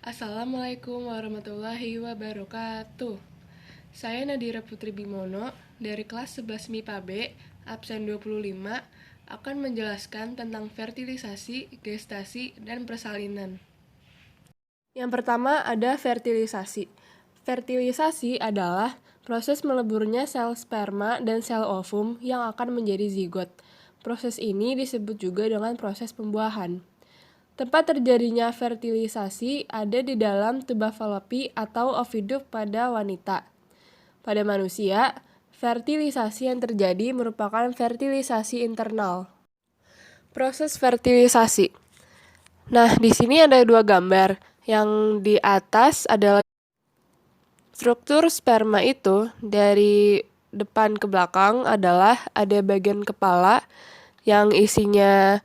Assalamualaikum warahmatullahi wabarakatuh. Saya Nadira Putri Bimono dari kelas 11 MIPA B, absen 25, akan menjelaskan tentang fertilisasi, gestasi, dan persalinan. Yang pertama ada fertilisasi. Fertilisasi adalah proses meleburnya sel sperma dan sel ovum yang akan menjadi zigot. Proses ini disebut juga dengan proses pembuahan. Tempat terjadinya fertilisasi ada di dalam tuba falopi atau oviduk pada wanita. Pada manusia, fertilisasi yang terjadi merupakan fertilisasi internal. Proses fertilisasi. Nah, di sini ada dua gambar. Yang di atas adalah struktur sperma itu dari depan ke belakang adalah ada bagian kepala yang isinya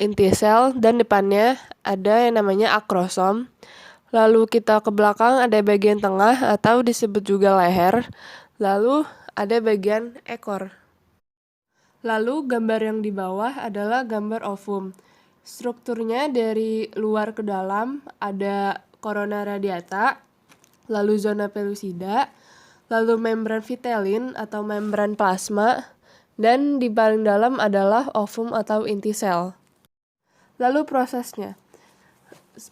inti sel dan depannya ada yang namanya akrosom. Lalu kita ke belakang ada bagian tengah atau disebut juga leher. Lalu ada bagian ekor. Lalu gambar yang di bawah adalah gambar ovum. Strukturnya dari luar ke dalam ada corona radiata, lalu zona pellucida, lalu membran vitelin atau membran plasma, dan di paling dalam adalah ovum atau inti sel. Lalu prosesnya.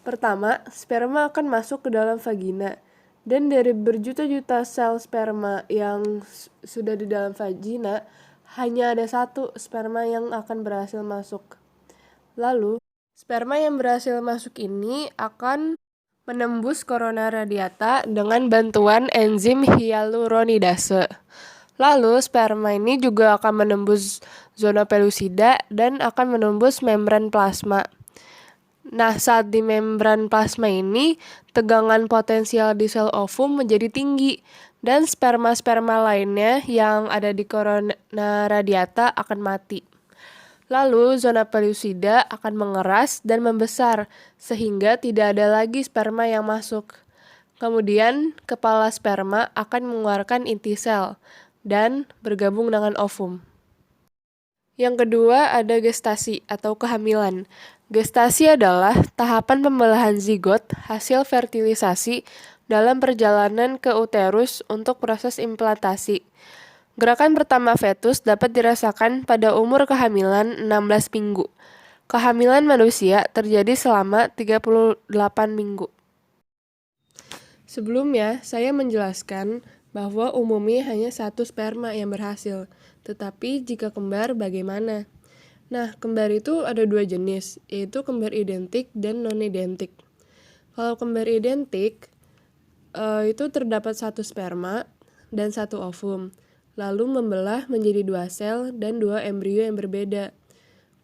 Pertama, sperma akan masuk ke dalam vagina. Dan dari berjuta-juta sel sperma yang sudah di dalam vagina, hanya ada satu sperma yang akan berhasil masuk. Lalu, sperma yang berhasil masuk ini akan menembus corona radiata dengan bantuan enzim hyaluronidase. Lalu, sperma ini juga akan menembus zona pellucida dan akan menembus membran plasma. Nah, saat di membran plasma ini, tegangan potensial di sel ovum menjadi tinggi dan sperma-sperma lainnya yang ada di corona radiata akan mati. Lalu, zona pellucida akan mengeras dan membesar sehingga tidak ada lagi sperma yang masuk. Kemudian, kepala sperma akan mengeluarkan inti sel dan bergabung dengan ovum. Yang kedua ada gestasi atau kehamilan. Gestasi adalah tahapan pembelahan zigot hasil fertilisasi dalam perjalanan ke uterus untuk proses implantasi. Gerakan pertama fetus dapat dirasakan pada umur kehamilan 16 minggu. Kehamilan manusia terjadi selama 38 minggu. Sebelumnya, saya menjelaskan bahwa umumnya hanya satu sperma yang berhasil. Tetapi jika kembar bagaimana? Nah, kembar itu ada dua jenis, yaitu kembar identik dan non-identik. Kalau kembar identik, itu terdapat satu sperma dan satu ovum, lalu membelah menjadi dua sel dan dua embrio yang berbeda.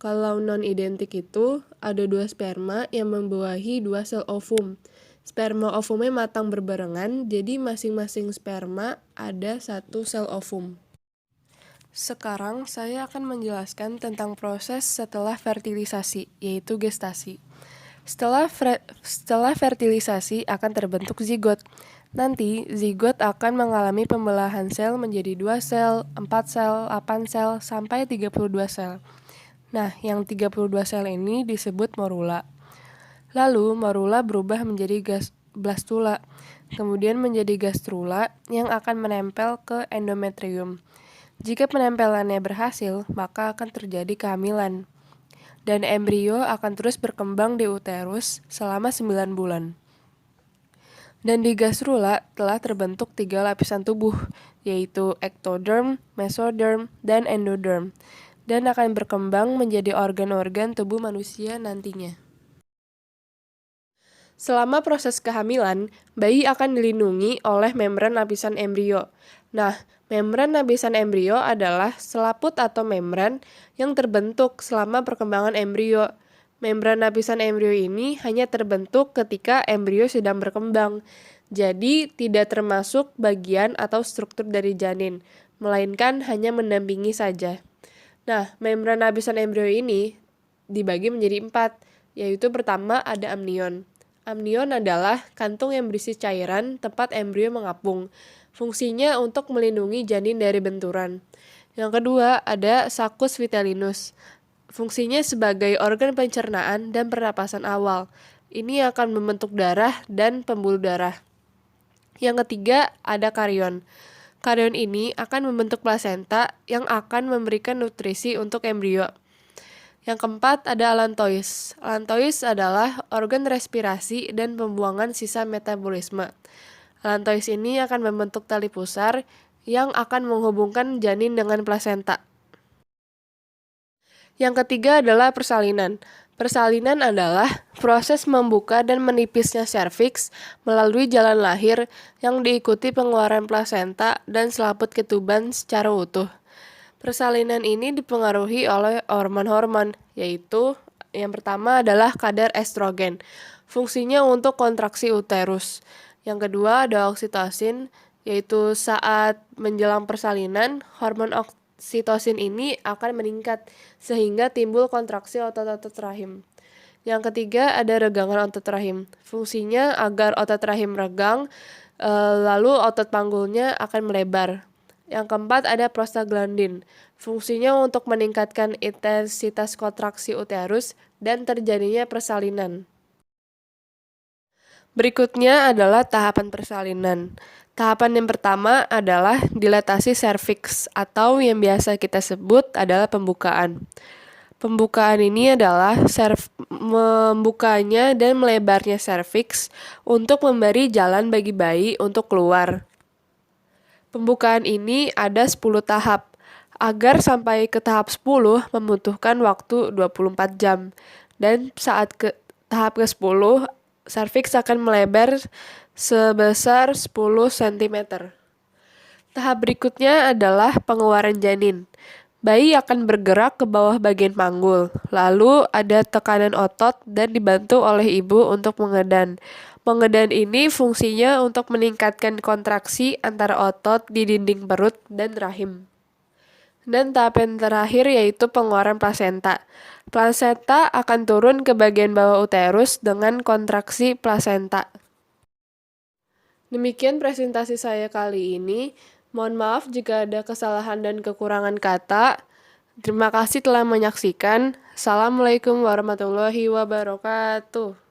Kalau non-identik itu, ada dua sperma yang membuahi dua sel ovum. Sperma ovumnya matang berbarengan, jadi masing-masing sperma ada satu sel ovum. Sekarang saya akan menjelaskan tentang proses setelah fertilisasi, yaitu gestasi. Setelah fertilisasi akan terbentuk zigot. Nanti, zigot akan mengalami pembelahan sel menjadi 2 sel, 4 sel, 8 sel, sampai 32 sel. Nah, yang 32 sel ini disebut morula. Lalu, morula berubah menjadi blastula, kemudian menjadi gastrula yang akan menempel ke endometrium. Jika penempelannya berhasil, maka akan terjadi kehamilan. Dan embrio akan terus berkembang di uterus selama 9 bulan. Dan di gastrula telah terbentuk 3 lapisan tubuh, yaitu ectoderm, mesoderm, dan endoderm, dan akan berkembang menjadi organ-organ tubuh manusia nantinya. Selama proses kehamilan, bayi akan dilindungi oleh membran lapisan embrio. Nah, membran lapisan embrio adalah selaput atau membran yang terbentuk selama perkembangan embrio. Membran lapisan embrio ini hanya terbentuk ketika embrio sedang berkembang, jadi tidak termasuk bagian atau struktur dari janin, melainkan hanya mendampingi saja. Nah, membran lapisan embrio ini dibagi menjadi 4, yaitu pertama ada amnion. Amnion adalah kantung yang berisi cairan tempat embrio mengapung. Fungsinya untuk melindungi janin dari benturan. Yang kedua ada saccus vitellinus. Fungsinya sebagai organ pencernaan dan pernapasan awal. Ini akan membentuk darah dan pembuluh darah. Yang ketiga, ada karion. Karion ini akan membentuk plasenta yang akan memberikan nutrisi untuk embrio. Yang keempat, ada allantois. Allantois adalah organ respirasi dan pembuangan sisa metabolisme. Allantois ini akan membentuk tali pusar yang akan menghubungkan janin dengan plasenta. Yang ketiga adalah persalinan. Persalinan adalah proses membuka dan menipisnya serviks melalui jalan lahir yang diikuti pengeluaran plasenta dan selaput ketuban secara utuh. Persalinan ini dipengaruhi oleh hormon-hormon, yaitu yang pertama adalah kadar estrogen. Fungsinya untuk kontraksi uterus. Yang kedua ada oksitosin, yaitu saat menjelang persalinan, hormon oksitosin ini akan meningkat sehingga timbul kontraksi otot-otot rahim. Yang ketiga ada regangan otot rahim. Fungsinya agar otot rahim regang, lalu otot panggulnya akan melebar. Yang keempat ada prostaglandin. Fungsinya untuk meningkatkan intensitas kontraksi uterus dan terjadinya persalinan. Berikutnya adalah tahapan persalinan. Tahapan yang pertama adalah dilatasi serviks atau yang biasa kita sebut adalah pembukaan. Pembukaan ini adalah membukanya dan melebarnya serviks untuk memberi jalan bagi bayi untuk keluar. Pembukaan ini ada 10 tahap. Agar sampai ke tahap 10 membutuhkan waktu 24 jam. Dan saat ke tahap ke-10, serviks akan melebar sebesar 10 cm. Tahap berikutnya adalah pengeluaran janin. Bayi akan bergerak ke bawah bagian panggul, lalu ada tekanan otot dan dibantu oleh ibu untuk mengedan. Mengedan ini fungsinya untuk meningkatkan kontraksi antara otot di dinding perut dan rahim. Dan tahap yang terakhir yaitu pengeluaran plasenta. Plasenta akan turun ke bagian bawah uterus dengan kontraksi plasenta. Demikian presentasi saya kali ini. Mohon maaf jika ada kesalahan dan kekurangan kata. Terima kasih telah menyaksikan. Assalamualaikum warahmatullahi wabarakatuh.